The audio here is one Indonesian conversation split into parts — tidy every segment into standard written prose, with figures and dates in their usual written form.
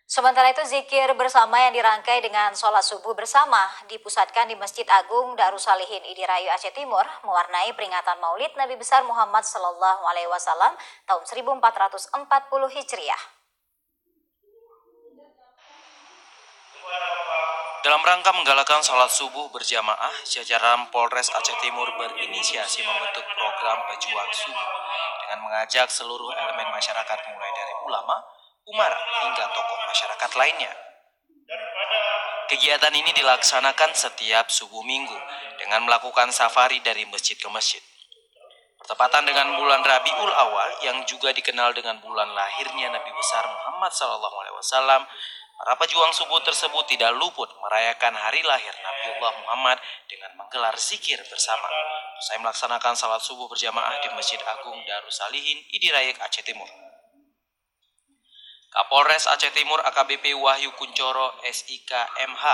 Sementara itu, zikir bersama yang dirangkai dengan sholat subuh bersama dipusatkan di Masjid Agung Darussalihin Idirayu Aceh Timur, mewarnai peringatan Maulid Nabi besar Muhammad SAW tahun 1440 Hijriah. Dalam rangka menggalakkan sholat subuh berjamaah, jajaran Polres Aceh Timur berinisiasi membentuk program pejuang subuh dengan mengajak seluruh elemen masyarakat mulai dari ulama, umara, hingga tokoh masyarakat lainnya. Kegiatan ini dilaksanakan setiap subuh minggu dengan melakukan safari dari masjid ke masjid. Bertepatan dengan bulan Rabiul Awal yang juga dikenal dengan bulan lahirnya Nabi besar Muhammad SAW, para pejuang subuh tersebut tidak luput merayakan hari lahir Nabiullah Muhammad dengan menggelar zikir bersama. Usai melaksanakan salat subuh berjamaah di Masjid Agung Darussalihin Idirayu Aceh Timur. Kapolres Aceh Timur AKBP Wahyu Kuncoro SIK MH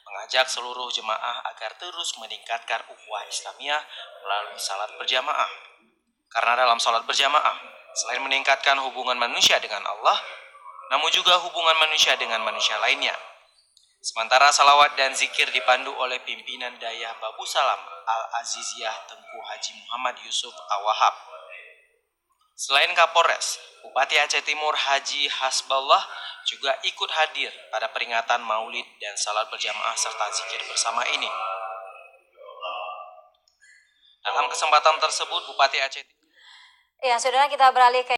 mengajak seluruh jemaah agar terus meningkatkan ukhuwah Islamiyah melalui salat berjamaah. Karena dalam salat berjamaah, selain meningkatkan hubungan manusia dengan Allah, namun juga hubungan manusia dengan manusia lainnya. Sementara salawat dan zikir dipandu oleh pimpinan Dayah Babu Salam Al-Aziziyah Tengku Haji Muhammad Yusuf Awahab. Selain Kapolres, Bupati Aceh Timur Haji Hasballah juga ikut hadir pada peringatan Maulid dan salat berjamaah serta zikir bersama ini. Dalam kesempatan tersebut, Bupati Aceh Timur. Ya, saudara, kita beralih ke